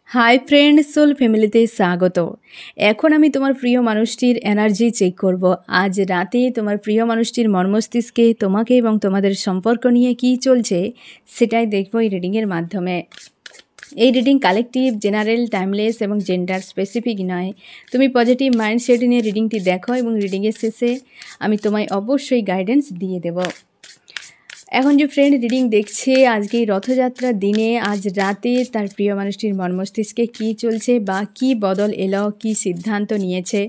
Hi friend, soul ফ্যামিলিতে স্বাগত। এখন আমি তোমার প্রিয় মানুষটির এনার্জি চেক করব। আজ রাতে তোমার প্রিয় মানুষটির মর্মস্তিষ্কে তোমাকে এবং তোমাদের সম্পর্ক নিয়ে কী চলছে সেটাই দেখব এই রিডিংয়ের মাধ্যমে। এই রিডিং কালেকটিভ, জেনারেল, টাইমলেস এবং জেন্ডার স্পেসিফিক নয়। তুমি পজিটিভ মাইন্ডসেট নিয়ে রিডিংটি দেখো এবং রিডিংয়ের শেষে আমি তোমায় অবশ্যই গাইডেন্স দিয়ে দেব। এখন যে ফ্রেন্ড রিডিং দেখছে আজকে এই রথযাত্রার দিনে আজ রাতে তার প্রিয় মানুষটির মর্মস্তিষ্কে কী চলছে বা কী বদল এলো, কী সিদ্ধান্ত নিয়েছে।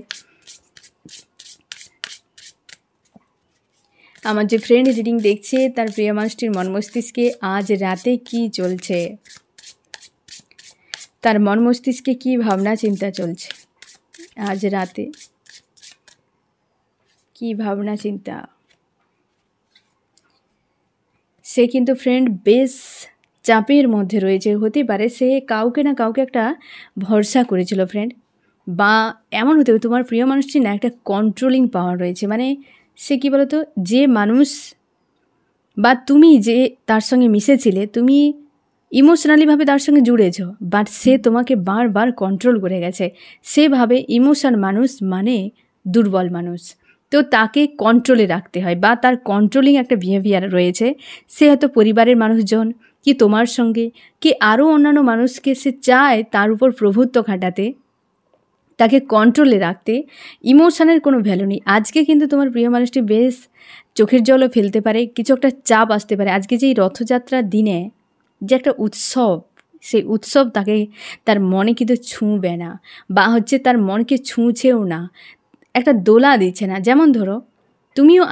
আমার যে ফ্রেন্ড রিডিং দেখছে তার প্রিয় মানুষটির মর্মস্তিষ্কে আজ রাতে কী চলছে, তার মর্মস্তিষ্কে কী ভাবনা চিন্তা চলছে, আজ রাতে কী ভাবনা চিন্তা। সে কিন্তু ফ্রেন্ড বেশ চাপের মধ্যে রয়েছে। হতে পারে সে কাউকে না কাউকে একটা ভরসা করেছিল ফ্রেন্ড, বা এমন হতে পারে তোমার প্রিয় মানুষটি না একটা কন্ট্রোলিং পাওয়ার রয়েছে। মানে সে কী বলতো, যে মানুষ বা তুমি যে তার সঙ্গে মিশেছিলে, তুমি ইমোশনালিভাবে তার সঙ্গে জুড়েছ, বাট সে তোমাকে বারবার কন্ট্রোল করে গেছে। সেভাবে ইমোশন মানুষ মানে দুর্বল মানুষ, তো তাকে কন্ট্রোলে রাখতে হয় বা তার কন্ট্রোলিং একটা বিহেভিয়ার রয়েছে। সে হয়তো পরিবারের মানুষজন কি তোমার সঙ্গে কি আরও অন্যান্য মানুষকে সে চায় তার উপর প্রভুত্ব খাটাতে, তাকে কন্ট্রোলে রাখতে। ইমোশনের কোনো ভ্যালু নেই। আজকে কিন্তু তোমার প্রিয় মানুষটি বেশ চোখের জলও ফেলতে পারে, কিছু একটা চাপ আসতে পারে। আজকে যে এই রথযাত্রার দিনে যে একটা উৎসব, সেই উৎসব তাকে তার মনে কিন্তু ছুঁবে না, বা তার মনকে ছুঁছেও না, একটা দোলা দিচ্ছে না। যেমন ধরো তুমিও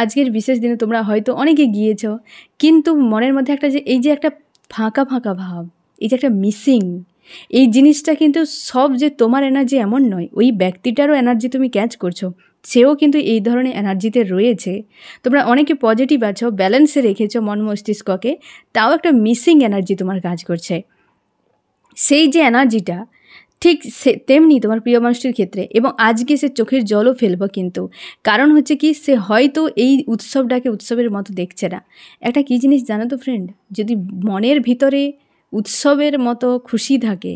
আজকের বিশেষ দিনে তোমরা হয়তো অনেকে গিয়েছ, কিন্তু মনের মধ্যে একটা যে এই যে একটা ফাঁকা ফাঁকা ভাব, এই যে একটা মিসিং, এই জিনিসটা কিন্তু সব যে তোমার এনার্জি এমন নয়, ওই ব্যক্তিটারও এনার্জি তুমি ক্যাচ করছো, সেও কিন্তু এই ধরনের এনার্জিতে রয়েছে। তোমরা অনেকে পজিটিভ আছো, ব্যালেন্সে রেখেছো মন মস্তিষ্ককে, তাও একটা মিসিং এনার্জি তোমার কাজ করছে। সেই যে এনার্জিটা ঠিক তেমনি তোমার প্রিয় মানুষটির ক্ষেত্রে, এবং আজকে সে চোখের জলও ফেলবো, কিন্তু কারণ হচ্ছে কি, সে হয়তো এই উৎসবটাকে উৎসবের মতো দেখছে না। একটা কী জিনিস জানো তো ফ্রেন্ড, যদি মনের ভিতরে উৎসবের মতো খুশি থাকে,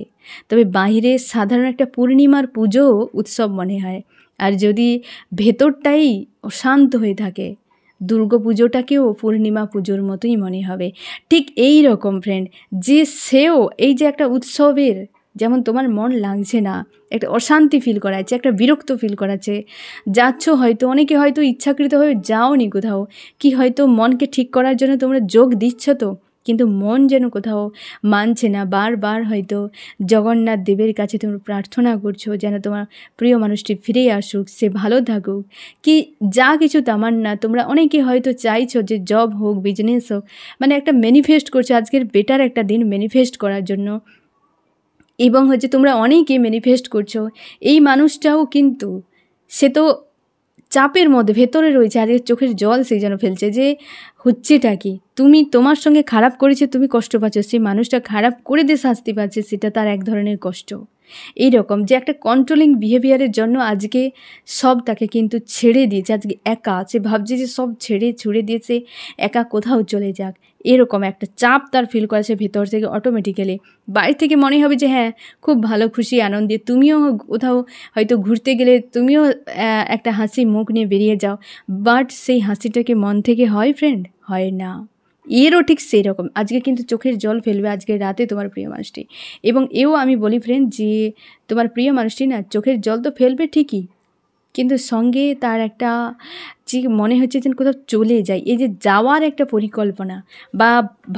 তবে বাইরে সাধারণ একটা পূর্ণিমার পুজোও উৎসব মনে হয়। আর যদি ভেতরটাই অশান্ত হয়ে থাকে, দুর্গা পুজোটাকেও পূর্ণিমা পুজোর মতোই মনে হবে। ঠিক এই রকম ফ্রেন্ড, যে সেও এই যে একটা উৎসবের, যেমন তোমার মন লাগছে না, একটা অশান্তি ফিল করাচ্ছে, একটা বিরক্ত ফিল করাচ্ছে, যাচ্ছ হয়তো, অনেকে হয়তো ইচ্ছাকৃতভাবে যাওনি কোথাও, কি হয়তো মনকে ঠিক করার জন্য তোমরা যোগ দিচ্ছ তো, কিন্তু মন যেন কোথাও মানছে না। বারবার হয়তো জগন্নাথ দেবের কাছে তোমরা প্রার্থনা করছো যেন তোমার প্রিয় মানুষটি ফিরে আসুক, সে ভালো থাকুক, কি যা কিছু তামান্না তোমরা অনেকে হয়তো চাইছো যে জব হোক, বিজনেস হোক, মানে একটা ম্যানিফেস্ট করছো আজকের বেটার একটা দিন ম্যানিফেস্ট করার জন্য। এবং তোমরা অনেকে ম্যানিফেস্ট করছো। এই মানুষটাও কিন্তু সে তো চাপের মধ্যে ভেতরে রয়েছে, আজকে চোখের জল সেই যেন ফেলছে যে হচ্ছেটা কি, তুমি তোমার সঙ্গে খারাপ করেছে, তুমি কষ্ট পাচ্ছ, সেই মানুষটা খারাপ করে দিয়ে শাস্তি পাচ্ছে, সেটা তার এক ধরনের কষ্ট। এই রকম যে একটা কন্ট্রোলিং বিহেভিয়ারের জন্য আজকে সব তাকে কিন্তু ছেড়ে দিয়েছে, আজকে একা সে ভাবছে যে সব ছুড়ে দিয়েছে, একা কোথাও চলে যাক। এরকম একটা চাপ তার ফিল করেছে ভেতর থেকে অটোমেটিক্যালি। বাইরে থেকে মনে হবে যে হ্যাঁ খুব ভালো, খুশি, আনন্দে, তুমিও কোথাও হয়তো ঘুরতে গেলে তুমিও একটা হাসি মুখ নিয়ে বেরিয়ে যাও, বাট সেই হাসিটাকে মন থেকে হয় ফ্রেন্ড? হয় না। এরও ঠিক সেই রকম আজকে কিন্তু চোখের জল ফেলবে আজকে রাতে তোমার প্রিয় মানুষটি। এবং এও আমি বলি ফ্রেন্ড যে তোমার প্রিয় মানুষটি না চোখের জল তো ফেলবে ঠিকই, কিন্তু সঙ্গে তার একটা যে মনে হচ্ছে যেন কোথাও চলে যায়, এই যে যাওয়ার একটা পরিকল্পনা বা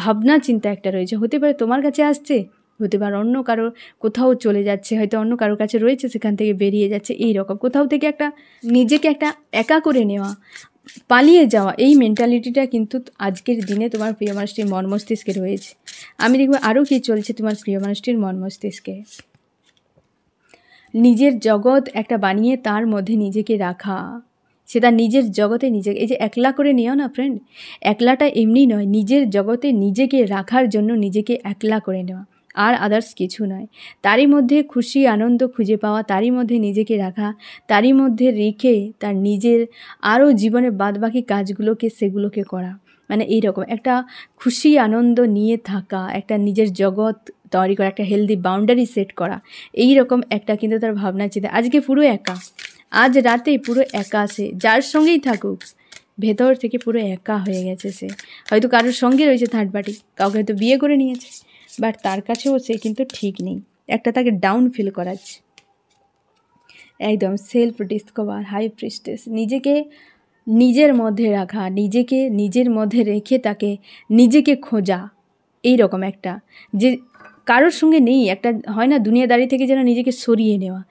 ভাবনা চিন্তা একটা রয়েছে। হতে পারে তোমার কাছে আসছে, হতে পারে অন্য কারো কোথাও চলে যাচ্ছে, হয়তো অন্য কারোর কাছে রয়েছে, সেখান থেকে বেরিয়ে যাচ্ছে। এই রকম কোথাও থেকে একটা নিজেকে একটা একা করে নেওয়া, পালিয়ে যাওয়া, এই মেন্টালিটিটা কিন্তু আজকের দিনে তোমার প্রিয় মানুষটির মন মস্তিষ্কে রয়েছে। আমি দেখব আরও কী চলছে তোমার প্রিয় মানুষটির মন মস্তিষ্কে। নিজের জগৎ একটা বানিয়ে তার মধ্যে নিজেকে রাখা, সেটা নিজের জগতে নিজেকে, এই যে একলা করে নিও না ফ্রেন্ড, একলাটা এমনি নয়, নিজের জগতে নিজেকে রাখার জন্য নিজেকে একলা করে নেওয়া, আর আদার্স কিছু নয়। তারই মধ্যে খুশি আনন্দ খুঁজে পাওয়া, তারই মধ্যে নিজেকে রাখা, তারই মধ্যে রেখে তার নিজের আরও জীবনে বাদবাকি কাজগুলোকে সেগুলোকে করা। মানে এইরকম একটা খুশি আনন্দ নিয়ে থাকা, একটা নিজের জগৎ তৈরি করা, একটা হেলদি বাউন্ডারি সেট করা, এই রকম একটা কিন্তু তার ভাবনা চিন্তা। আজকে পুরো একা, আজ রাতে পুরো একা, সে যার সঙ্গেই থাকুক ভেতর থেকে পুরো একা হয়ে গেছে। সে হয়তো কারোর সঙ্গে রয়েছে থার্ড পার্টি, কাউকে হয়তো বিয়ে করে নিয়েছে, বাট তার কাছেও সে কিন্তু ঠিক নেই, একটা তাকে ডাউন ফিল করাচ্ছে। একদম সেলফ ডিসকভার, হাই প্রিস্টেস, নিজেকে নিজের মধ্যে রাখা, নিজেকে নিজের মধ্যে রেখে তাকে নিজেকে খোঁজা, এই রকম একটা যে কারোর সঙ্গে নেই, একটা হয় না দুনিয়াদারি থেকে যেন নিজেকে সরিয়ে নেওয়া,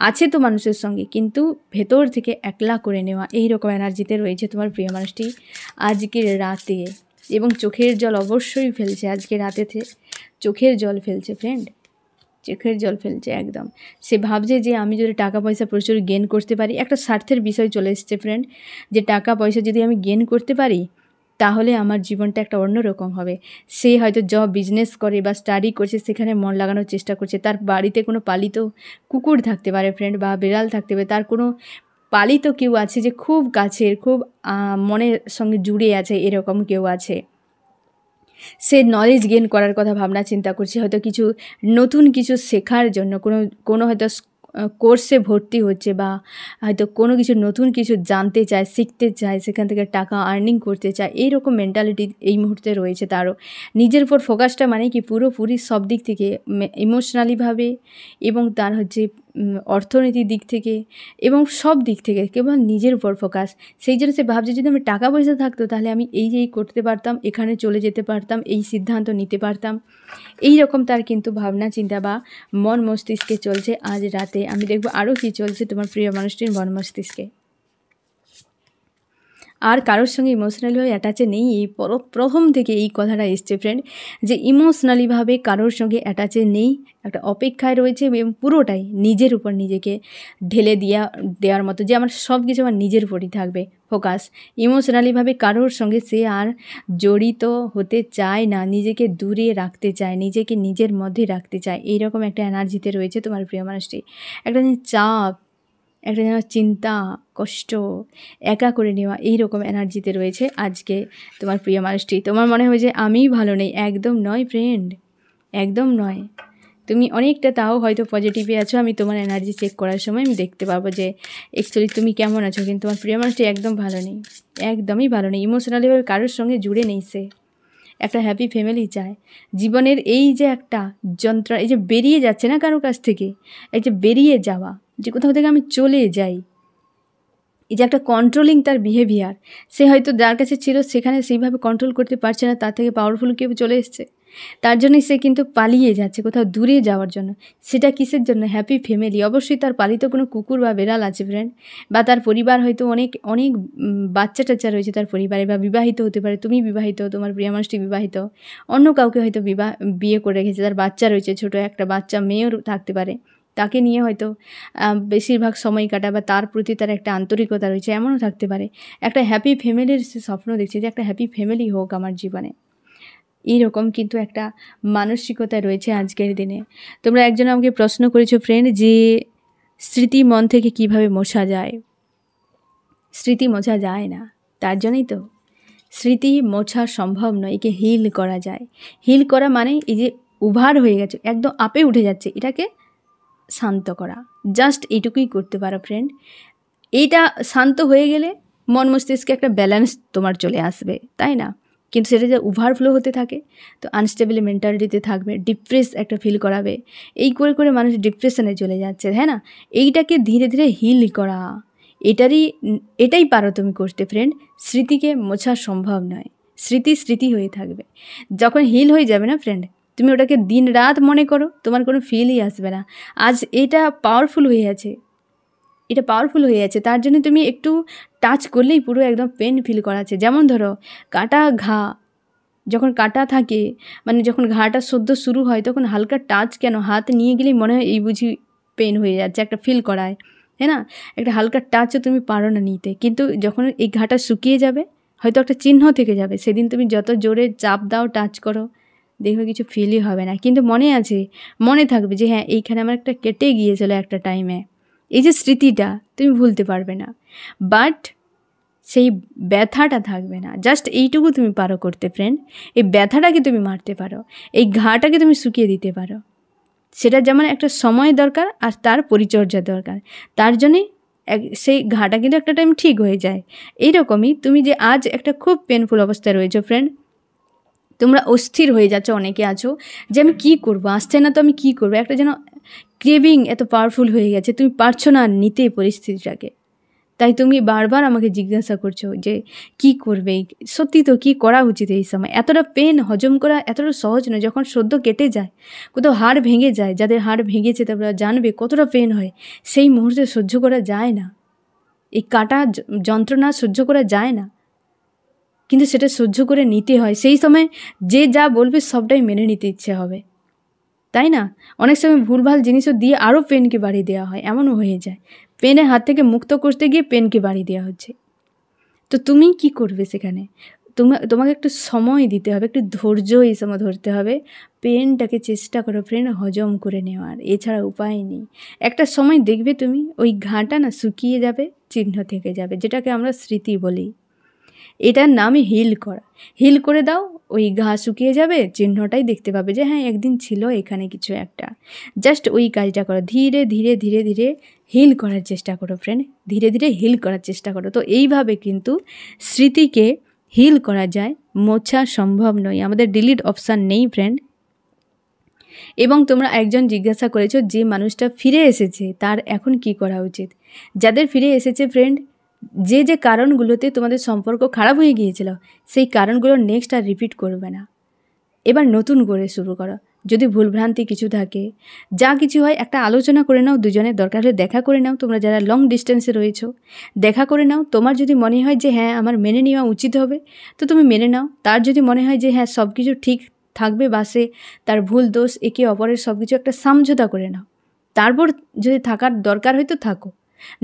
আছে তো মানুষের সঙ্গে কিন্তু ভেতর থেকে একলা করে নেওয়া, এই রকম এনার্জিতে রয়েছে তোমার প্রিয় মানুষটি আজকের রাতে। এবং চোখের জল অবশ্যই ফেলছে আজকে রাতেতে, চোখের জল ফেলছে ফ্রেন্ড, চোখের জল ফেলছে একদম। সে ভাবছে যে আমি যদি টাকা পয়সা প্রচুর গেন করতে পারি, একটা স্বার্থের বিষয় চলে এসছে ফ্রেন্ড, যে টাকা পয়সা যদি আমি গেন করতে পারি তাহলে আমার জীবনটা একটা অন্যরকম হবে। সে হয়তো জব বিজনেস করে বা স্টাডি করছে, সেখানে মন লাগানোর চেষ্টা করছে, তার বাড়িতে কোনো পালিত কুকুর থাকতে পারে ফ্রেন্ড, বা বিড়াল থাকতে পারে, তার কোনো পালিত কেউ আছে যে খুব কাছের, খুব মনের সঙ্গে জুড়ে আছে, এরকম কেউ আছে। সে নলেজ গেইন করার কথা ভাবনা চিন্তা করছে, হয়তো কিছু নতুন কিছু শেখার জন্য কোনো হয়তো কোর্সে ভর্তি হচ্ছে, বা হয়তো কোনো কিছু নতুন কিছু জানতে চায়, শিখতে চায়, সেখান থেকে টাকা আর্নিং করতে চায়, এইরকম মেন্টালিটি এই মুহূর্তে রয়েছে তারও। নিজের উপর ফোকাসটা মানে কি পুরোপুরি সব দিক থেকে, ইমোশনালিভাবে এবং তার হচ্ছে অর্থনীতির দিক থেকে এবং সব দিক থেকে কেবল নিজের উপর ফোকাস। সেই জন্য সে ভাবছে যদি আমার টাকা পয়সা থাকতো তাহলে আমি এই করতে পারতাম, এখানে চলে যেতে পারতাম, এই সিদ্ধান্ত নিতে পারতাম, এই রকম তার কিন্তু ভাবনা চিন্তা বা মন মস্তিষ্কে চলছে আজ রাতে। আমি দেখব আরও কী চলছে তোমার প্রিয় মানুষটির মন মস্তিষ্কে। আর কারোর সঙ্গে ইমোশনালিভাবে অ্যাটাচে নেই, এই প্রথম থেকে এই কথাটা এসছে ফ্রেন্ড, যে ইমোশনালিভাবে কারোর সঙ্গে অ্যাটাচে নেই, একটা অপেক্ষায় রয়েছে এবং পুরোটাই নিজের উপর নিজেকে ঢেলে দেওয়ার মতো, যে আমার সব কিছু আমার নিজের উপরই থাকবে ফোকাস। ইমোশনালিভাবে কারোর সঙ্গে সে আর জড়িত হতে চায় না, নিজেকে দূরে রাখতে চায়, নিজেকে নিজের মধ্যে রাখতে চায়, এইরকম একটা এনার্জিতে রয়েছে তোমার প্রিয় মানুষটি। একটা চাপ, একটা যেন চিন্তা, কষ্ট, একা করে নেওয়া, এই রকম এনার্জিতে রয়েছে আজকে তোমার প্রিয় মানুষটি। তোমার মনে হয় যে আমিই ভালো নেই, একদম নয় ফ্রেন্ড, একদম নয়। তুমি অনেকটা তাও হয়তো পজিটিভে আছো, আমি তোমার এনার্জি চেক করার সময় আমি দেখতে পাবো যে অ্যাকচুয়ালি তুমি কেমন আছো, কিন্তু তোমার প্রিয় মানুষটি একদম ভালো নেই, একদমই ভালো নেই। ইমোশনালিভাবে কারোর সঙ্গে জুড়ে নেই সে, একটা হ্যাপি ফ্যামিলি চায়। জীবনের এই যে একটা যন্ত্রণা, এই যে বেরিয়ে যাচ্ছে না কারো কাছ থেকে, এই যে বেরিয়ে যাওয়া, যে কোথাও থেকে আমি চলে যাই, এই যে একটা কন্ট্রোলিং তার বিহেভিয়ার, সে হয়তো যার কাছে ছিল সেখানে সেইভাবে কন্ট্রোল করতে পারছে না, তার থেকে পাওয়ারফুল কেউ চলে এসছে, তার জন্যই সে কিন্তু পালিয়ে যাচ্ছে কোথাও দূরে যাওয়ার জন্য। সেটা কিসের জন্য? Happy family. অবশ্যই তার পালিত কোনো কুকুর বা বেড়াল আছে ফ্রেন্ড, বা তার পরিবার হয়তো অনেক অনেক বাচ্চা টাচ্চা রয়েছে তার পরিবারে, বা বিবাহিত হতে পারে, তুমি বিবাহিত, তোমার প্রিয় মানুষটি বিবাহিত, অন্য কাউকে হয়তো বিয়ে করে রেখেছে, তার বাচ্চা রয়েছে, ছোটো একটা বাচ্চা মেয়েও থাকতে পারে, তাকে নিয়ে হয়তো বেশিরভাগ সময় কাটা, বা তার প্রতি তার একটা আন্তরিকতা রয়েছে, এমনও থাকতে পারে। একটা হ্যাপি ফ্যামিলির সে স্বপ্ন দেখছে যে একটা হ্যাপি ফ্যামিলি হোক আমার জীবনে, এইরকম কিন্তু একটা মানসিকতা রয়েছে আজকের দিনে। তোমরা একজন আমাকে প্রশ্ন করেছো ফ্রেন্ড যে স্মৃতি মন থেকে কিভাবে মোছা যায়। স্মৃতি মোছা যায় না, তার জন্যই তো স্মৃতি মোছা সম্ভব নয়, একে হিল করা যায়। হিল করা মানে এই যে উভার হয়ে গেছে, একদম আপে উঠে যাচ্ছে, এটাকে শান্ত করা, জাস্ট এইটুকুই করতে পারো ফ্রেন্ড। এইটা শান্ত হয়ে গেলে মন মস্তিষ্কে একটা ব্যালেন্স তোমার চলে আসবে, তাই না? কিন্তু সেটা যে ওভারফ্লো হতে থাকে তো আনস্টেবল মেন্টালিটিতে থাকবে, ডিপ্রেস একটা ফিল করাবে, এই করে করে মানুষ ডিপ্রেশনে চলে যাচ্ছে, হ্যাঁ না? এইটাকে ধীরে ধীরে হিল করা, এটাই পারো তুমি করতে ফ্রেন্ড। স্মৃতিকে মোছা সম্ভব নয়, স্মৃতি স্মৃতি হয়ে থাকবে। যখন হিল হয়ে যাবে না ফ্রেন্ড, তুমি ওটাকে দিন রাত মনে করো, তোমার কোনো ফিলই আসবে না। আজ এটা পাওয়ারফুল হয়ে আছে, এটা পাওয়ারফুল হয়ে আছে, তার জন্য তুমি একটু টাচ করলেই পুরো একদম পেন ফিল করাচ্ছে। যেমন ধরো কাটা ঘা, যখন কাটা থাকে মানে যখন ঘাটা সদ্য শুরু হয় তখন হালকা টাচ, কেন হাত নিয়ে গেলেই মনে হয় এই বুঝি পেন হয়ে যাচ্ছে, একটা ফিল করায়, হ্যাঁ না? একটা হালকা টাচও তুমি পারো না নিতে, কিন্তু যখন এই ঘাটা শুকিয়ে যাবে হয়তো একটা চিহ্ন থেকে যাবে, সেদিন তুমি যত জোরে চাপ দাও, টাচ করো, দেখবে কিছু ফিলই হবে না, কিন্তু মনে আছে, মনে থাকবে যে হ্যাঁ এইখানে আমার একটা কেটে গিয়েছিলো একটা টাইমে। এই যে স্মৃতিটা তুমি ভুলতে পারবে না, বাট সেই ব্যথাটা থাকবে না। জাস্ট এইটুকু তুমি পারো করতে ফ্রেন্ড, এই ব্যথাটাকে তুমি মারতে পারো, এই ঘাটাকে তুমি শুকিয়ে দিতে পারো। সেটা যেমন একটা সময় দরকার আর তার পরিচর্যা দরকার, তার জন্যে সেই ঘাটা কিন্তু একটা টাইম ঠিক হয়ে যায়। এইরকমই তুমি যে আজ একটা খুব পেনফুল অবস্থায় রয়েছো ফ্রেন্ড, তোমরা অস্থির হয়ে যাচ্ছ, অনেকে আছো যে আমি কী করবো, আসছে না তো আমি কী করবো, একটা যেন ক্রেভিং এত পাওয়ারফুল হয়ে গেছে, তুমি পারছো না নিতে পরিস্থিতিটাকে। তাই তুমি বারবার আমাকে জিজ্ঞাসা করছো যে কি করবে, সত্যি তো কী করা উচিত এই সময়। এতটা পেন হজম করা এতটা সহজ নয়। যখন সদ্য কেটে যায়, কোথাও হাড় ভেঙে যায়, যাদের হাড় ভেঙেছে তারা জানবে কতটা পেন হয়, সেই মুহূর্তে সহ্য করা যায় না, এই কাটা যন্ত্রণা সহ্য করা যায় না, কিন্তু সেটা সহ্য করে নিতে হয়। সেই সময় যে যা বলবে সবটাই মেনে নিতে ইচ্ছে হবে, তাই না? অনেক সময় ভুলভাল জিনিসও দিয়ে আরও পেনকে বাড়িয়ে দেওয়া হয়, এমনও হয়ে যায়। পেনের হাত থেকে মুক্ত করতে গিয়ে পেনকে বাড়িয়ে দেওয়া হচ্ছে। তো তুমি কি করবে সেখানে? তোমাকে একটু সময় দিতে হবে, একটু ধৈর্য এই সময় ধরতে হবে। পেনটাকে চেষ্টা করো ফ্রেন্ড হজম করে নেওয়ার, এছাড়া উপায় নেই। একটা সময় দেখবে তুমি ওই ঘাটা না শুকিয়ে যাবে, চিহ্ন থেকে যাবে, যেটাকে আমরা স্মৃতি বলি। এটার নামই হিল করা। হিল করে দাও, ওই ঘা শুকিয়ে যাবে, চিহ্নটাই দেখতে পাবে যে হ্যাঁ একদিন ছিল এখানে কিছু একটা। জাস্ট ওই কাজটা করো, ধীরে ধীরে ধীরে ধীরে হিল করার চেষ্টা করো ফ্রেন্ড, ধীরে ধীরে হিল করার চেষ্টা করো। তো এইভাবে কিন্তু স্মৃতিকে হিল করা যায়, মোছা সম্ভব নয়, আমাদের ডিলিট অপশান নেই ফ্রেন্ড। এবং তোমরা একজন জিজ্ঞাসা করেছো যে মানুষটা ফিরে এসেছে তার এখন কি করা উচিত। যাদের ফিরে এসেছে ফ্রেন্ড, যে যে কারণগুলোতে তোমাদের সম্পর্ক খারাপ হয়ে গিয়েছিল, সেই কারণগুলো নেক্সট আর রিপিট করবে না। এবার নতুন করে শুরু করো। যদি ভুলভ্রান্তি কিছু থাকে, যা কিছু হয় একটা আলোচনা করে নাও, দুজনের দরকার হলে দেখা করে নাও। তোমরা যারা লং ডিস্টেন্সে রয়েছো দেখা করে নাও। তোমার যদি মনে হয় যে হ্যাঁ আমার মেনে নেওয়া উচিত হবে, তো তুমি মেনে নাও। তার যদি মনে হয় যে হ্যাঁ সব কিছু ঠিক থাকবে, বাসে তার ভুল দোষ একে অপরের সব কিছু একটা সমঝোতা করে নাও। তারপর যদি থাকার দরকার হয় তো থাকো,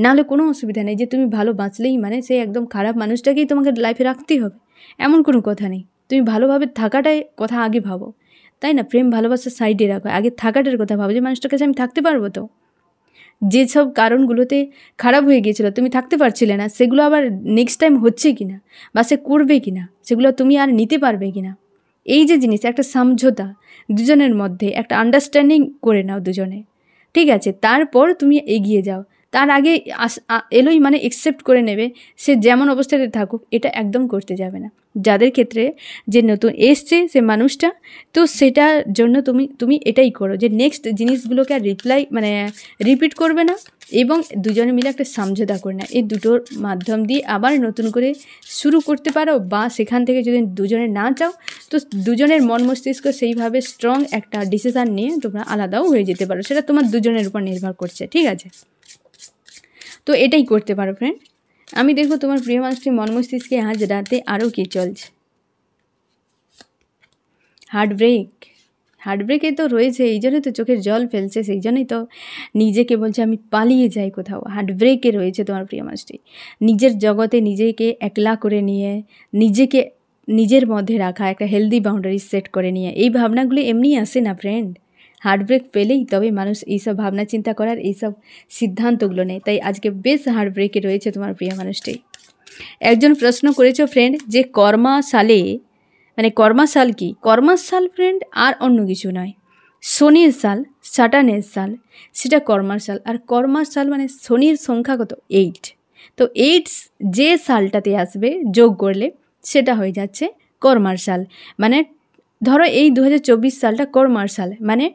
নাহলে কোনো অসুবিধা নেই যে তুমি ভালো বাঁচলেই মানে সেই একদম খারাপ মানুষটাকেই তোমাকে লাইফে রাখতেই হবে, এমন কোনো কথা নেই। তুমি ভালোভাবে থাকাটাই কথা আগে ভাবো, তাই না? প্রেম ভালোবাসার সাইডে রাখো, আগে থাকাটার কথা ভাবো যে মানুষটার কাছে আমি থাকতে পারবো তো। যেসব কারণগুলোতে খারাপ হয়ে গিয়েছিলো, তুমি থাকতে পারছিলে না, সেগুলো আবার নেক্সট টাইম হচ্ছে কি না, বা সে করবে কি না, সেগুলো তুমি আর নিতে পারবে কি না। এই যে জিনিস একটা সমঝোতা দুজনের মধ্যে, একটা আন্ডারস্ট্যান্ডিং করে নাও দুজনে, ঠিক আছে? তারপর তুমি এগিয়ে যাও। তার আগে এলোই মানে একসেপ্ট করে নেবে সে যেমন অবস্থাতে থাকুক, এটা একদম করতে যাবে না। যাদের ক্ষেত্রে যে নতুন এসছে সে মানুষটা, তো সেটার জন্য তুমি এটাই করো যে নেক্সট জিনিসগুলোকে আর রিপিট করবে না, এবং দুজনে মিলে একটা সমঝোতা করে না। এই দুটোর মাধ্যম দিয়ে আবার নতুন করে শুরু করতে পারো, বা সেখান থেকে যদি দুজনে না চাও তো দুজনের মন মস্তিষ্ক সেইভাবে স্ট্রং একটা ডিসিশান নিয়ে তোমরা আলাদাও হয়ে যেতে পারো। সেটা তোমার দুজনের উপর নির্ভর করছে, ঠিক আছে? তো এটাই করতে পারো ফ্রেন্ড। আমি দেখবো তোমার প্রিয় মানুষটির মন মস্তিষ্কে আজ রাতে আরও কী চলছে। হার্টব্রেকে তো রয়েছে, এই জন্যই তো চোখের জল ফেলছে, সেই জন্যই তো নিজেকে বলছে আমি পালিয়ে যাই কোথাও। হার্টব্রেকে রয়েছে তোমার প্রিয় মানুষটি, নিজের জগতে নিজেকে একলা করে নিয়ে, নিজেকে নিজের মধ্যে রাখা, একটা হেলদি বাউন্ডারি সেট করে নিয়ে। এই ভাবনাগুলি এমনি আসে না ফ্রেন্ড, হার্টব্রেক পেলেই তবে মানুষ এইসব ভাবনা চিন্তা করার, এইসব সিদ্ধান্তগুলো নেয়। তাই আজকে বেশ হার্টব্রেকে রয়েছে তোমার প্রিয় মানুষটি। একজন প্রশ্ন করেছো ফ্রেন্ড যে কর্মাশালে কর্মাশাল কি? কর্মাশাল ফ্রেন্ড আর অন্য কিছু নয়, শনির সাল, স্যাটার্নের সাল, সেটা কর্মাশাল। আর কর্মাশাল মানে শনির সংখ্যা কত? 8। তো 8 যে সালটাতে আসবে যোগ করলে সেটা হয়ে যাচ্ছে কর্মাশাল। মানে ধরো এই 2024 সালটা কর্মাশাল, মানে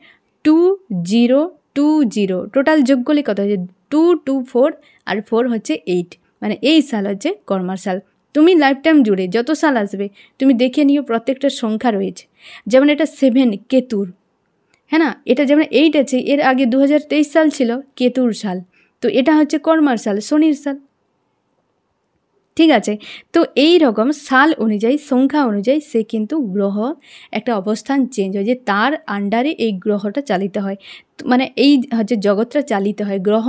2020 টোটাল যোগ করলে কত হচ্ছে? 2 2 4 আর 4 হচ্ছে 8, মানে এই সাল হচ্ছে কর্মাশাল। তুমি লাইফ টাইম জুড়ে যত সাল আসবে তুমি দেখে নিও প্রত্যেকটা সংখ্যা রয়েছে। যেমন এটা 7 কেতুর, হ্যাঁ না? এটা যেমন 8 আছে, এর আগে 2023 সাল ছিল কেতুর সাল, তো এটা হচ্ছে কর্মার সাল, শনির সাল, ঠিক আছে? তো এই রকম সাল অনুযায়ী, সংখ্যা অনুযায়ী সে কিন্তু গ্রহ একটা অবস্থান চেঞ্জ হয়, যে তার আন্ডারে এই গ্রহটা চালিত হয়, মানে এই হচ্ছে জগৎটা চালিত হয়। গ্রহ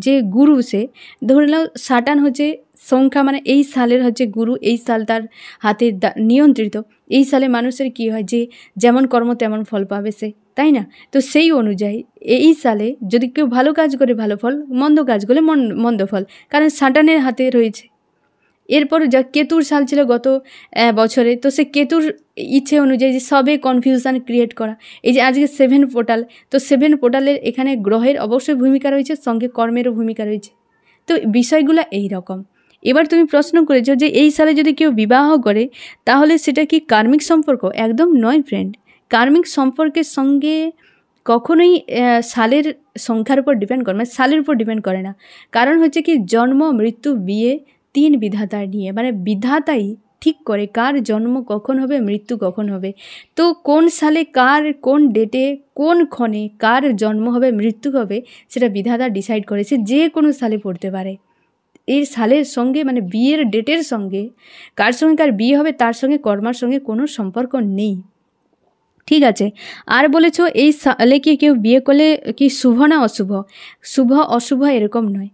যে গুরু, সে ধরে নাও স্যাটার্ন হচ্ছে সংখ্যা, মানে এই সালের হচ্ছে গুরু, এই সাল তার হাতে নিয়ন্ত্রিত। এই সালে মানুষের কি হয়, যে যেমন কর্ম তেমন ফল পাবে সে, তাই না? তো সেই অনুযায়ী এই সালে যদি কেউ ভালো কাজ করে ভালো ফল, মন্দ কাজ করলে মন্দ ফল, কারণ স্যাটার্নের হাতে রয়েছে। এরপর যা কেতুর সাল ছিল গত বছরে, তো সে কেতুর ইচ্ছে অনুযায়ী যে সবে কনফিউশন ক্রিয়েট করা। এই যে আজকে 7 পোর্টাল, তো 7 পোর্টালের এখানে গ্রহের অবশ্যই ভূমিকা রয়েছে, সঙ্গে কর্মেরও ভূমিকা রয়েছে। তো বিষয়গুলো এই রকম। এবার তুমি প্রশ্ন করেছো যে এই সালে যদি কেউ বিবাহ করে তাহলে সেটা কি কার্মিক সম্পর্ক? একদম নয় ফ্রেন্ড। কার্মিক সম্পর্কের সঙ্গে কখনোই সালের সংখ্যার উপর ডিপেন্ড করে, মানে সালের উপর ডিপেন্ড করে না। কারণ হচ্ছে কি, জন্ম, মৃত্যু, বিয়ে 3 বিধাতার নিয়ে, মানে বিধাতাই ঠিক করে কার জন্ম কখন হবে, মৃত্যু কখন হবে। তো কোন সালে কার, কোন ডেটে, কোন ক্ষণে কার জন্ম হবে, মৃত্যু হবে, সেটা বিধাতা ডিসাইড করে। সে যে কোনো সালে পড়তে পারে। এই সালের সঙ্গে, মানে বিয়ের ডেটের সঙ্গে, কার সঙ্গে কার বিয়ে হবে তার সঙ্গে কর্মার সঙ্গে কোনো সম্পর্ক নেই। ঠিক আছে। আর বলেছো এই সালে কি কেউ বিয়ে করলে কি শুভ না অশুভ? শুভ অশুভ এরকম নয়।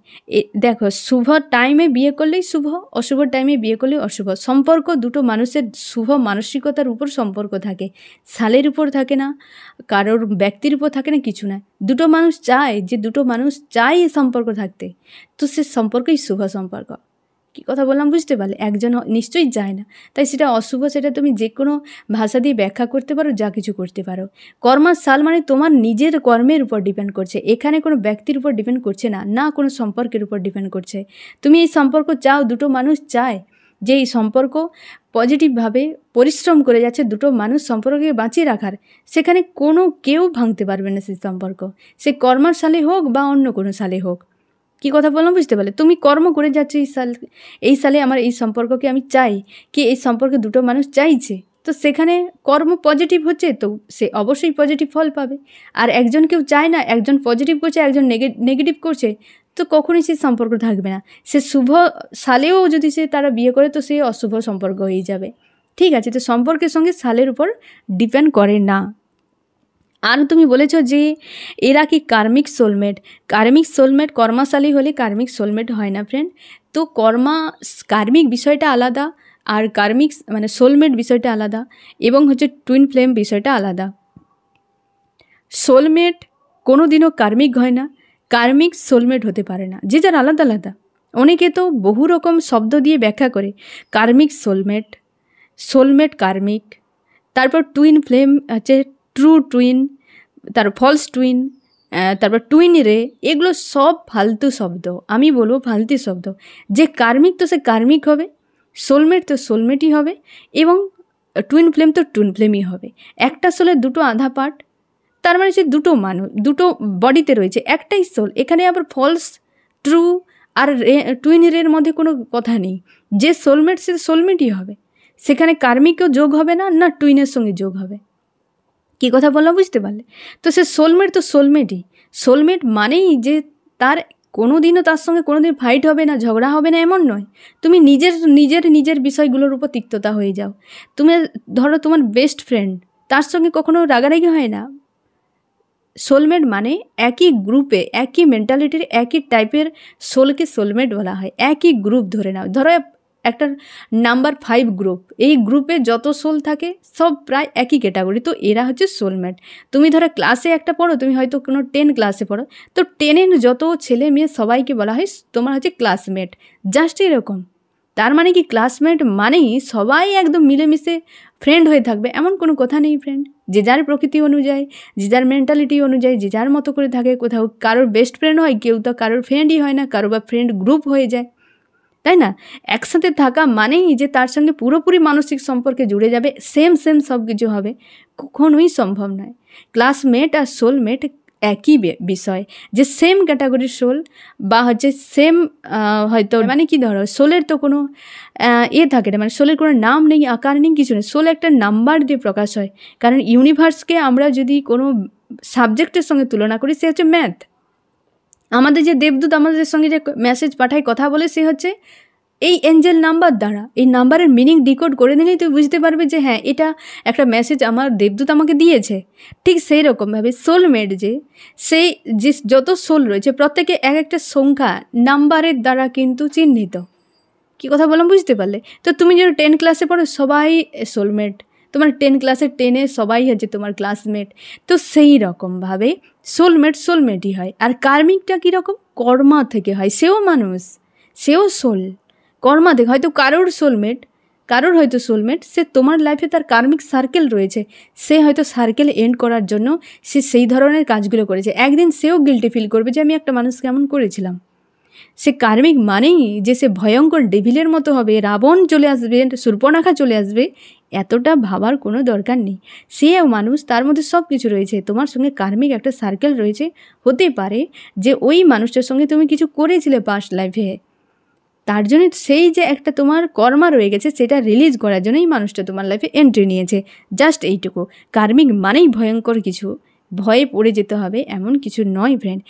দেখো, শুভ টাইমে বিয়ে করলেই শুভ, অশুভ টাইমে বিয়ে করলেই অশুভ। সম্পর্ক দুটো মানুষের শুভ মানসিকতার উপর সম্পর্ক থাকে, সালের উপর থাকে না, কারোর ব্যক্তির উপর থাকে না, কিছু না। দুটো মানুষ চায়, যে দুটো মানুষ চায় এই সম্পর্ক থাকতে, তো সে সম্পর্কই শুভ সম্পর্ক। কী কথা বললাম বুঝতে পারলে? একজন নিশ্চয়ই যায় না, তাই সেটা অশুভ, সেটা তুমি যে কোনো ভাষা দিয়ে ব্যাখ্যা করতে পারো, যা কিছু করতে পারো। কর্মার সাল মানে তোমার নিজের কর্মের উপর ডিপেন্ড করছে, এখানে কোনো ব্যক্তির উপর ডিপেন্ড করছে না, না কোনো সম্পর্কের উপর ডিপেন্ড করছে। তুমি এই সম্পর্ক চাও, দুটো মানুষ চায় যে এই সম্পর্ক পজিটিভভাবে পরিশ্রম করে যাচ্ছে দুটো মানুষ সম্পর্ককে বাঁচিয়ে রাখার, সেখানে কোনো কেউ ভাঙতে পারবে না সেই সম্পর্ক, সে কর্মার সালে হোক বা অন্য কোনো সালে হোক। কী কথা বললাম বুঝতে পারলে? তুমি কর্ম করে যাচ্ছ এই সালে আমার এই সম্পর্ককে আমি চাই, কি এই সম্পর্কে দুটো মানুষ চাইছে, তো সেখানে কর্ম পজিটিভ হচ্ছে, তো সে অবশ্যই পজিটিভ ফল পাবে। আর একজন কেউ চায় না, একজন পজিটিভ করছে, একজন নেগেটিভ করছে, তো কখনোই সে সম্পর্ক থাকবে না। সে শুভ সালেও যদি তারা বিয়ে করে, তো সে অশুভ সম্পর্ক হয়ে যাবে। ঠিক আছে, তো সম্পর্কের সঙ্গে সালের উপর ডিপেন্ড করে না। আর তুমি বলেছো যে এরা কি কার্মিক সোলমেট? কার্মিক সোলমেট কর্মাশালী হলে কার্মিক সোলমেট হয় না ফ্রেন্ড। তো কার্মিক বিষয়টা আলাদা, আর কার্মিক মানে সোলমেট বিষয়টা আলাদা, এবং হচ্ছে টুইন ফ্লেম বিষয়টা আলাদা। সোলমেট কোনো দিনও কার্মিক হয় না, কার্মিক সোলমেট হতে পারে না, যে যার আলাদা আলাদা। অনেকে তো বহু রকম শব্দ দিয়ে ব্যাখ্যা করে, কার্মিক সোলমেট, সোলমেট কার্মিক, তারপর টুইন ফ্লেম হচ্ছে ট্রু টুইন, তারপর ফলস টুইন, তারপর টুইন রে, এগুলো সব ফালতু শব্দ। আমি বলবো ফালতু শব্দ। যে কার্মিক তো সে কার্মিক হবে, সোলমেট তো সোলমেটই হবে, এবং টুইন ফ্লেম তো টুইন ফ্লেমই হবে। একটা সোলের দুটো আধা পার্ট, তার মানে সে দুটো মানুষ, দুটো বডিতে রয়েছে, একটাই সোল। এখানে আবার ফলস, ট্রু আর টুইন রের মধ্যে কোনো কথা নেই। যে সোলমেট সে সোলমেটই হবে, সেখানে কার্মিকও যোগ হবে না, না টুইনের সঙ্গে যোগ হবে। কী কথা বললাম বুঝতে পারলে? তো সে সোলমেট তো সোলমেটই। সোলমেট মানেই যে তার কোনো দিনও তার সঙ্গে কোনো দিন ফাইট হবে না, ঝগড়া হবে না, এমন নয়। তুমি নিজের বিষয়গুলোর উপর তিক্ততা হয়ে যাও। তুমি ধরো তোমার বেস্ট ফ্রেন্ড, তার সঙ্গে কখনো রাগারাগি হয় না। সোলমেট মানে একই গ্রুপে, একই মেন্টালিটির, একই টাইপের সোলকে সোলমেট বলা হয়। একই গ্রুপ ধরে নাও, ধরো একটা নাম্বার 5 গ্রুপ, এই গ্রুপে যত সোল থাকে সব প্রায় একই ক্যাটাগরি, তো এরা হচ্ছে সোলমেট। তুমি ধরো ক্লাসে একটা পড়ো, তুমি হয়তো কোনো 10 ক্লাসে পড়ো, তো 10-এর যত ছেলে মেয়ে সবাইকে বলা হয় তোমার হচ্ছে ক্লাসমেট, জাস্ট এরকম। তার মানে কি ক্লাসমেট মানেই সবাই একদম মিলেমিশে ফ্রেন্ড হয়ে থাকবে, এমন কোনো কথা নেই ফ্রেন্ড। যে যার প্রকৃতি অনুযায়ী, যে যার মেন্টালিটি অনুযায়ী, যে যার মতো করে থাকে। কোথাও কারোর বেস্ট ফ্রেন্ড হয়, কেউ তো কারোর ফ্রেন্ডই হয় না, কারো বা ফ্রেন্ড গ্রুপ হয়ে যায়, তাই না? একসাথে থাকা মানেই যে তার সঙ্গে পুরোপুরি মানসিক সম্পর্কে জুড়ে যাবে, সেম সব কিছু হবে, কখনোই সম্ভব নয়। ক্লাসমেট আর সোলমেট একই বিষয়, যে সেম ক্যাটাগরির সোল বা হচ্ছে সেম হয়তো, মানে কি ধরো সোলের তো কোনো থাকে না, মানে সোলের কোনো নাম নেই, আকার নেই, কিছু নেই। সোল একটা নাম্বার দিয়ে প্রকাশ হয়, কারণ ইউনিভার্সকে আমরা যদি কোনো সাবজেক্টের সঙ্গে তুলনা করি, সে হচ্ছে ম্যাথ। আমাদের যে দেবদূত আমাদের সঙ্গে যে মেসেজ পাঠায়, কথা বলে, সে হচ্ছে এই এঞ্জেল নাম্বার দ্বারা। এই নাম্বারের মিনিং ডিকোড করে দিলেই তুই বুঝতে পারবে যে হ্যাঁ, এটা একটা মেসেজ আমার দেবদূত আমাকে দিয়েছে। ঠিক সেই রকমভাবে সোলমেট সেই যে যত সোল রয়েছে, প্রত্যেকে এক একটা সংখ্যা নাম্বারের দ্বারা কিন্তু চিহ্নিত। কী কথা বললাম বুঝতে পারলে? তো তুমি যদি 10 ক্লাসে পড়ো, সবাই সোলমেট। তোমার 10 ক্লাসে 10-এ সবাই হচ্ছে তোমার ক্লাসমেট। তো সেই রকমভাবে সোলমেটই হয়। আর কার্মিকটা কীরকম? কর্মা থেকে হয়, সেও মানুষ, সেও সোল, কর্মা দেখ, হয়তো কারোর হয়তো সোলমেট সে তোমার লাইফে তার কার্মিক সার্কেল রয়েছে, সে হয়তো সার্কেল এন্ড করার জন্য সে সেই ধরনের কাজগুলো করেছে। একদিন সেও গিল্টি ফিল করবে যে আমি একটা মানুষকে এমন করেছিলাম। সে কার্মিক মানেই যে সে ভয়ঙ্কর ডেভিলের মতো হবে, রাবণ চলে আসবে, শূর্পণখা চলে আসবে, এতটা ভাবার কোনো দরকার নেই। সেও মানুষ, তার মধ্যে সব কিছু রয়েছে। তোমার সঙ্গে কার্মিক একটা সার্কেল রয়েছে, হতে পারে যে ওই মানুষটার সঙ্গে তুমি কিছু করেছিলে পাস্ট লাইফে, তার জন্য সেই যে একটা তোমার কর্মা রয়ে গেছে সেটা রিলিজ করার জন্যই মানুষটা তোমার লাইফে এন্ট্রি নিয়েছে। জাস্ট এইটুকু। কার্মিক মানেই ভয়ঙ্কর কিছু, ভয়ে পড়ে যেতে হবে এমন কিছু নয় ফ্রেন্ড।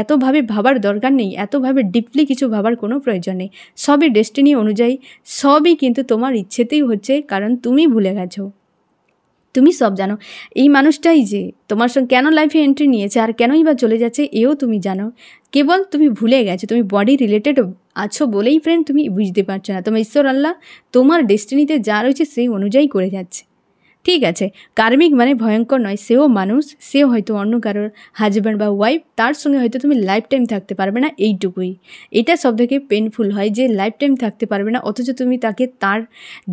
এতভাবে ভাবার দরকার নেই, এতভাবে ডিপলি কিছু ভাবার কোনো প্রয়োজন নেই। সবই ডেস্টিনি অনুযায়ী, সবই কিন্তু তোমার ইচ্ছেতেই হচ্ছে, কারণ তুমি ভুলে গেছো, তুমি সব জানো। এই মানুষটাই যে তোমার সঙ্গে কেন লাইফে এন্ট্রি নিয়েছে আর কেনই বা চলে যাচ্ছে এও তুমি জানো, কেবল তুমি ভুলে গেছো। তুমি বডি রিলেটেড আছো বলেই ফ্রেন্ড তুমি বুঝতে পারছো না। তোমার ঈশ্বর আল্লাহ তোমার ডেস্টিনিতে যা রয়েছে সেই অনুযায়ী করে যাচ্ছে, ঠিক আছে। কার্মিক মানে ভয়ঙ্কর নয়, সেও মানুষ, সেও হয়তো অন্য কারোর হাজব্যান্ড বা ওয়াইফ, তার সঙ্গে হয়তো তুমি লাইফ টাইম থাকতে পারবে না, এইটুকুই। এটা সব থেকে পেনফুল হয় যে লাইফ টাইম থাকতে পারবে না, অথচ তুমি তাকে তার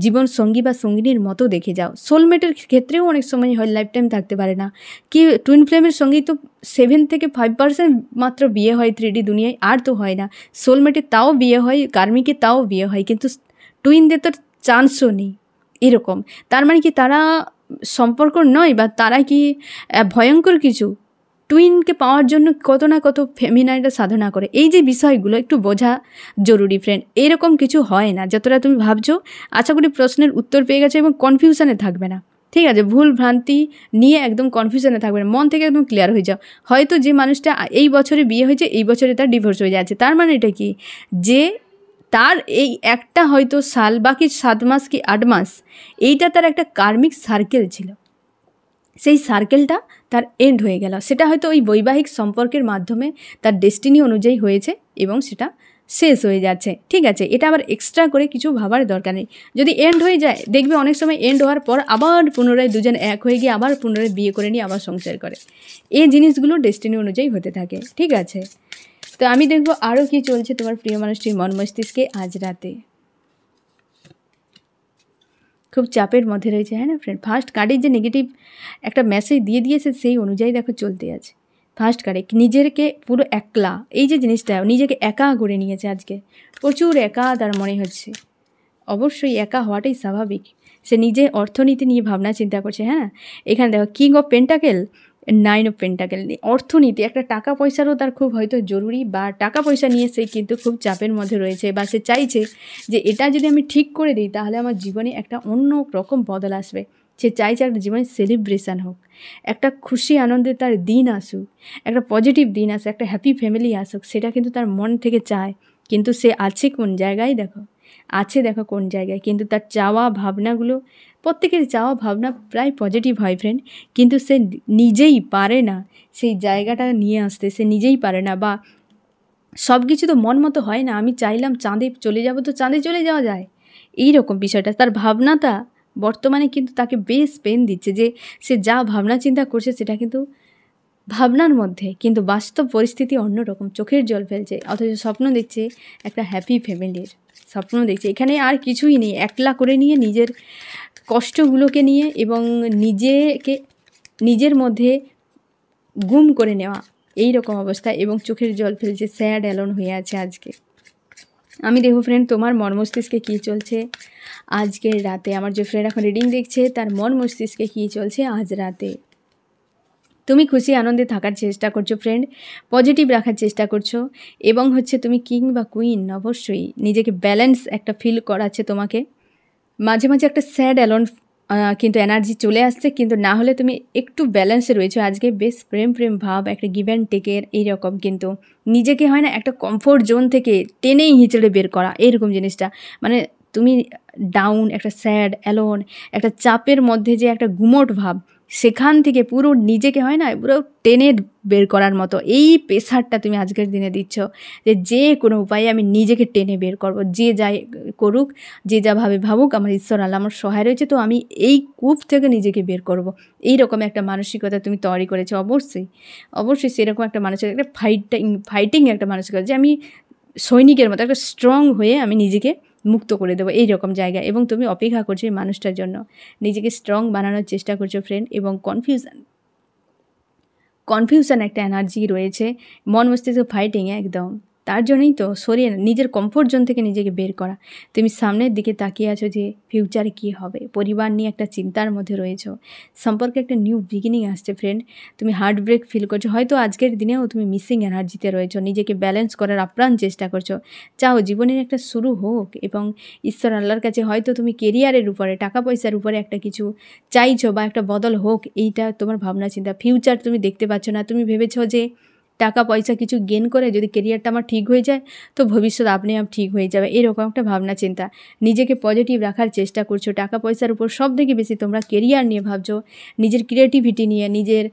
জীবন সঙ্গী বা সঙ্গিনীর মতো দেখে যাও। সোলমেটের ক্ষেত্রেও অনেক সময় হয় লাইফ টাইম থাকতে পারে না। কি টুইন ফ্লেমের সঙ্গেই তো 7 থেকে 5% মাত্র বিয়ে হয় 3D দুনিয়ায়, আর তো হয় না। সোলমেটের তাও বিয়ে হয়, কার্মিকের তাও বিয়ে হয়, কিন্তু টুইনদের তো চান্সও নেই এরকম। তার মানে কি তারা সম্পর্ক নয়, বা তারা কি ভয়ঙ্কর কিছু? টুইনকে পাওয়ার জন্য কত না কত ফেমিনাইটরা সাধনা করে। এই যে বিষয়গুলো একটু বোঝা জরুরি ফ্রেন্ড। এরকম কিছু হয় না যতটা তুমি ভাবছো। আশা করি প্রশ্নের উত্তর পেয়ে গেছো এবং কনফিউশনে থাকবে না, ঠিক আছে। ভুল ভ্রান্তি নিয়ে একদম কনফিউশনে থাকবে না, মন থেকে একদম ক্লিয়ার হয়ে যাও। হয়তো যে মানুষটা এই বছরে বিয়ে হয়েছে, এই বছরে তার ডিভোর্স হয়ে যাচ্ছে, তার মানে এটা কি যে তার এই একটা হয়তো সাল, বাকি 7 মাস কি 8 মাস, এইটা তার একটা কার্মিক সার্কেল ছিল, সেই সার্কেলটা তার এন্ড হয়ে গেল। সেটা হয়তো ওই বৈবাহিক সম্পর্কের মাধ্যমে তার ডেস্টিনি অনুযায়ী হয়েছে এবং সেটা শেষ হয়ে যাচ্ছে, ঠিক আছে। এটা আবার এক্সট্রা করে কিছু ভাবার দরকার নেই। যদি এন্ড হয়ে যায়, দেখবে অনেক সময় এন্ড হওয়ার পর আবার পুনরায় দুজন এক হয়ে গিয়ে আবার পুনরায় বিয়ে করে নিয়ে আবার সংসার করে। এই জিনিসগুলো ডেস্টিনি অনুযায়ী হতে থাকে, ঠিক আছে। তো আমি দেখবো আরও কি চলছে তোমার প্রিয় মানুষটির মন মস্তিষ্কে আজ রাতে। খুব চাপের মধ্যে রয়েছে, হ্যাঁ না ফ্রেন্ড। ফার্স্ট কার্ডের যে নেগেটিভ একটা মেসেজ দিয়ে দিয়েছে সেই অনুযায়ী দেখো চলতে আছে। ফার্স্ট কার্ডে নিজেকে পুরো একলা, এই যে জিনিসটা নিজেকে একা করে নিয়েছে আজকে, প্রচুর একা তার মনে হচ্ছে। অবশ্যই একা হওয়াটাই স্বাভাবিক। সে নিজে অর্থনীতি নিয়ে ভাবনা চিন্তা করছে, হ্যাঁ। এখানে দেখো king of pentacle, 9 of pentacle, অর্থনীতি, একটা টাকা পয়সারও তার খুব হয়তো জরুরি, বা টাকা পয়সা নিয়ে সে কিন্তু খুব চাপের মধ্যে রয়েছে, বা সে চাইছে যে এটা যদি আমি ঠিক করে দিই তাহলে আমার জীবনে একটা অন্য রকম বদল আসবে। সে চাইছে একটা জীবনে সেলিব্রেশন হোক, একটা খুশি আনন্দে তার দিন আসুক, একটা পজিটিভ দিন আসুক, একটা হ্যাপি ফ্যামিলি আসুক, সেটা কিন্তু তার মন থেকে চায়। কিন্তু সে আছে কোন জায়গায় দেখো, দেখো কোন জায়গায়। কিন্তু তার চাওয়া ভাবনাগুলো, প্রত্যেকের চাওয়া ভাবনা প্রায় পজিটিভ হয় ফ্রেন্ড, কিন্তু সে নিজেই পারে না সেই জায়গাটা নিয়ে আসতে, সে নিজেই পারে না। বা সব কিছু তো মন মতো হয় না। আমি চাইলাম চাঁদে চলে যাব, তো চাঁদে চলে যাওয়া যায়, এই রকম বিষয়টা। তার ভাবনাটা বর্তমানে কিন্তু তাকে বেশ পেন দিচ্ছে, যে সে যা ভাবনা চিন্তা করছে সেটা কিন্তু ভাবনার মধ্যে, কিন্তু বাস্তব পরিস্থিতি অন্যরকম। চোখের জল ফেলছে, অথচ স্বপ্ন দেখছে একটা হ্যাপি ফ্যামিলির, স্বপ্ন দেখছে। এখানে আর কিছুই নেই, একলা করে নিয়ে নিজের কষ্টগুলোকে নিয়ে এবং নিজের মধ্যে গুম করে নেওয়া, এই রকম অবস্থা, এবং চোখের জল ফেলছে, স্যাড অ্যালোন হয়ে আছে আজকে। আমি দেখো ফ্রেন্ড তোমার মন মস্তিষ্কে কী চলছে আজকের রাতে। আমার যে ফ্রেন্ড এখন রিডিং দেখছে তার মন মস্তিষ্কে কী চলছে আজ রাতে। তুমি খুশি আনন্দে থাকার চেষ্টা করছো ফ্রেন্ড, পজিটিভ রাখার চেষ্টা করছো, এবং তুমি কিং বা কুইন, অবশ্যই নিজেকে ব্যালেন্স একটা ফিল করাচ্ছে তোমাকে। মাঝে মাঝে একটা স্যাড অ্যালোন কিন্তু এনার্জি চলে আসছে, কিন্তু না হলে তুমি একটু ব্যালেন্সে রয়েছো আজকে। বেশ প্রেম ভাব, একটা গিভ অ্যান্ড টেকের এইরকম, কিন্তু নিজেকে হয় না একটা কমফোর্ট জোন থেকে টেনেই হিঁচড়ে বের করা, এইরকম জিনিসটা। মানে তুমি ডাউন, একটা স্যাড অ্যালোন, একটা চাপের মধ্যে যে একটা গুমোট ভাব, সেখান থেকে পুরো নিজেকে হয় না পুরো টেনে বের করার মতো এই প্রেশারটা তুমি আজকের দিনে দিচ্ছ, যে কোনো উপায়ে আমি নিজেকে টেনে বের করব। যে যাই করুক, যে যাভাবে ভাবুক, আমার ঈশ্বর আল্লাহ আমার সহায় রয়েছে, তো আমি এই কূপ থেকে নিজেকে বের করব। এই রকম একটা মানসিকতা তুমি তৈরি করেছো। অবশ্যই সেরকম একটা মানসিকতা, একটা ফাইটিং একটা মানসিকতা, যে আমি সৈনিকের মতো একটা স্ট্রং হয়ে আমি নিজেকে মুক্ত করে দেবো এইরকম জায়গা, এবং তুমি অপেক্ষা করছো এই মানুষটার জন্য, নিজেকে স্ট্রং বানানোর চেষ্টা করছো ফ্রেন্ড। এবং কনফিউশন একটা এনার্জি রয়েছে, মন মস্তিষ্ক ফাইটিংয়ে একদম। তার জন্যই তো সরিয়ে নিজের কমফোর্ট জোন থেকে নিজেকে বের করা। তুমি সামনের দিকে তাকিয়ে আছো যে ফিউচারে কী হবে, পরিবার নিয়ে একটা চিন্তার মধ্যে রয়েছো, সম্পর্কে একটা নিউ বিগিনিং আসছে ফ্রেন্ড। তুমি হার্ট ব্রেক ফিল করছো, হয়তো আজকের দিনেও তুমি মিসিং এনার্জিতে রয়েছো, নিজেকে ব্যালেন্স করার আপ্রাণ চেষ্টা করছো, চাও জীবনের একটা শুরু হোক। এবং ঈশ্বর আল্লাহর কাছে হয়তো তুমি কেরিয়ারের উপরে, টাকা পয়সার উপরে একটা কিছু চাইছো বা একটা বদল হোক, এইটা তোমার ভাবনা চিন্তা। ফিউচার তুমি দেখতে পাচ্ছ না, তুমি ভেবেছো যে টাকা পয়সা কিছু গেন করে যদি কেরিয়ারটা আমার ঠিক হয়ে যায় তো ভবিষ্যৎ আপনি আপ ঠিক হয়ে যাবে, এরকম একটা ভাবনা চিন্তা। নিজেকে পজিটিভ রাখার চেষ্টা করছো, টাকা পয়সার উপর সব থেকে বেশি তোমরা কেরিয়ার নিয়ে ভাবছো, নিজের ক্রিয়েটিভিটি নিয়ে, নিজের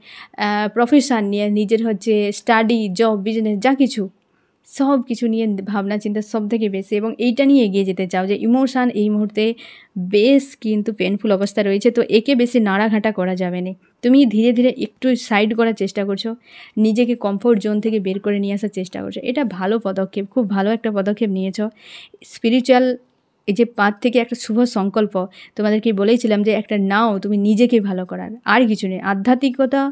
প্রফেশন নিয়ে, নিজের হচ্ছে স্টাডি, জব, বিজনেস, যা কিছু সব কিছু নিয়ে ভাবনা চিন্তা সব থেকে বেশি, এবং এইটা নিয়ে এগিয়ে যেতে চাও। যে ইমোশান এই মুহূর্তে বেশ কিন্তু পেনফুল অবস্থা রয়েছে, তো একে বেশি নাড়াঘাটা করা যাবে না। তুমি ধীরে ধীরে একটু সাইড করার চেষ্টা করছো, নিজেকে কমফোর্ট জোন থেকে বের করে নিয়ে আসার চেষ্টা করছো, এটা ভালো পদক্ষেপ, খুব ভালো একটা পদক্ষেপ নিয়েছো। স্পিরিচুয়াল এই যে পাথ থেকে একটা শুভ সংকল্প, তোমাদেরকে বলেইছিলাম যে একটা নাও তুমি নিজেকে ভালো করার, আর কিছু নেই। আধ্যাত্মিকতা,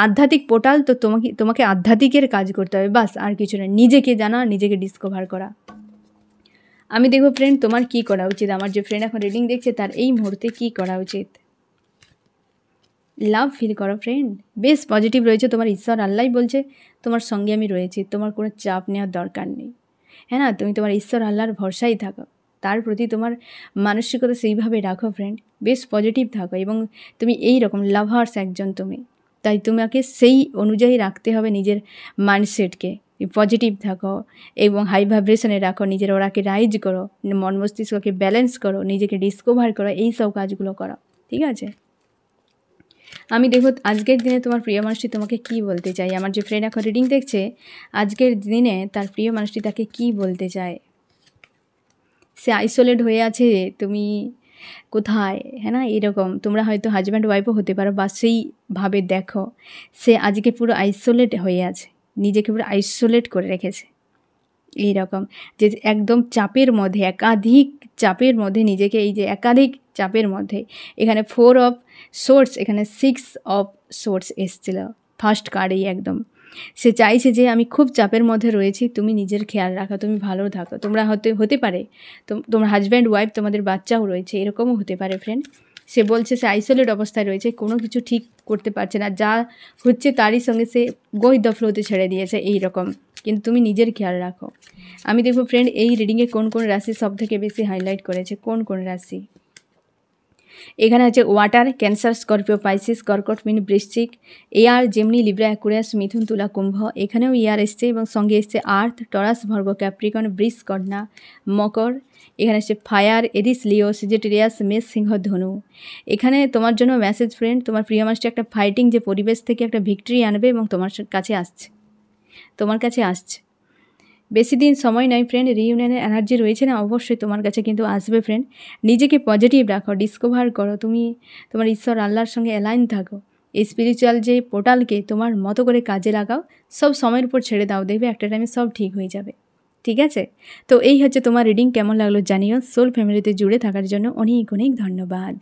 আধ্যাত্মিক পোর্টাল তো তোমাকে আধ্যাত্মিকের কাজ করতে হবে, বাস, আর কিছু নেই। নিজেকে জানা, নিজেকে ডিসকভার করা। আমি দেখবো ফ্রেন্ড তোমার কি করা উচিত, আমার যে ফ্রেন্ড এখন রিডিং দেখছে তার এই মুহূর্তে কি করা উচিত। লাভ ফিল করো ফ্রেন্ড, বেশ পজিটিভ রয়েছে, তোমার ঈশ্বর আল্লাহ বলছে তোমার সঙ্গে আমি রয়েছি, তোমার কোনো চাপ নেওয়ার দরকার নেই। হ্যাঁ না, তুমি তোমার ঈশ্বর আল্লাহর ভরসাই থাকো, তার প্রতি তোমার মানসিকতা সেইভাবে রাখো ফ্রেন্ড, বেশ পজিটিভ থাকো। এবং তুমি এই রকম লাভার্স একজন তুমি, তাই তোমাকে সেই অনুযায়ী রাখতে হবে নিজের মাইন্ডসেটকে, পজিটিভ থাকো এবং হাই ভাইব্রেশনে রাখো, নিজের ওরাকে রাইজ করো, মন মস্তিষ্ককে ব্যালেন্স করো, নিজেকে ডিসকভার করো, এই সব কাজগুলো করো, ঠিক আছে। আমি দেখো আজকের দিনে তোমার প্রিয় মানুষটি তোমাকে কি বলতে চাই। আমার যে ফ্রেন্ড এখন রিডিং দেখছে, আজকের দিনে তার প্রিয় মানুষটি তাকে কি বলতে চায়। সে আইসোলেট হয়ে আছে, তুমি কোথায়, হ্যাঁ না, এরকম। তোমরা হয়তো হাজব্যান্ড ওয়াইফও হতে পারো, বা সেইভাবে দেখো সে আজকে পুরো আইসোলেট হয়ে আছে, নিজেকে পুরো আইসোলেট করে রেখেছে, এইরকম যে একদম চাপের মধ্যে, একাধিক চাপের মধ্যে নিজেকে, এই যে একাধিক চাপের মধ্যে, এখানে 4 অফ সোর্স, এখানে 6 অফ সোর্স এসেছিল ফার্স্ট কার্ডেই একদম। সে চাইছে যে আমি খুব চাপের মধ্যে রয়েছি, তুমি নিজের খেয়াল রাখো, তুমি ভালো থাকো। তোমরা হতে পারে তোমার হাজব্যান্ড ওয়াইফ, তোমাদের বাচ্চাও রয়েছে, এরকমও হতে পারে ফ্রেন্ড। সে বলছে সে আইসোলেট অবস্থায় রয়েছে, কোনো কিছু ঠিক করতে পারছে না, যা হচ্ছে তারই সঙ্গে সে গো উইথ দ্য ফ্লোতে ছেড়ে দিয়েছে, এই রকম। কিন্তু তুমি নিজের খেয়াল রাখো। আমি দেখবো ফ্রেন্ড এই রিডিংয়ে কোন কোন রাশি সব থেকে বেশি হাইলাইট করেছে, কোন কোন রাশি। এখানে আছে ওয়াটার, ক্যান্সার, স্করপিও, পাইসিস, কর্কট, মিন, বৃশ্চিক, এয়ার, জেমিনি, লিব্রা, অ্যাকুয়ারিয়াস, মিথুন, তুলা, কুম্ভ। এখানেও ইয়ার এসছে এবং সঙ্গে এসছে আর্থ, টরাস, ভার্গো, ক্যাপ্রিকন, বৃষ, কন্যা, মকর। এখানে এসছে ফায়ার, এরিস, লিও, সেজিটেরিয়াস, মেষ, সিংহ, ধনু। এখানে তোমার জন্য মেসেজ ফ্রেন্ড, তোমার প্রিয় মানুষটি একটা ফাইটিং যে পরিবেশ থেকে একটা ভিক্টরি আনবে এবং তোমার কাছে আসছে, তোমার কাছে আসছে। বেশি দিন সময় নয় ফ্রেন্ড, রিইউনিয়নের এনার্জি রয়েছে না, অবশ্যই তোমার কাছে কিন্তু আসবে ফ্রেন্ড। নিজেকে পজিটিভ রাখো, ডিসকভার করো, তুমি তোমার ঈশ্বর আল্লাহর সঙ্গে অ্যালাইন থাকো, এই স্পিরিচুয়াল যে পোর্টালকে তোমার মতো করে কাজে লাগাও, সব সময়ের উপর ছেড়ে দাও, দেখবে একটা টাইমে সব ঠিক হয়ে যাবে, ঠিক আছে। তো এই হচ্ছে তোমার রিডিং, কেমন লাগলো জানিও। সোল ফ্যামিলিতে জুড়ে থাকার জন্য অনেক অনেক ধন্যবাদ।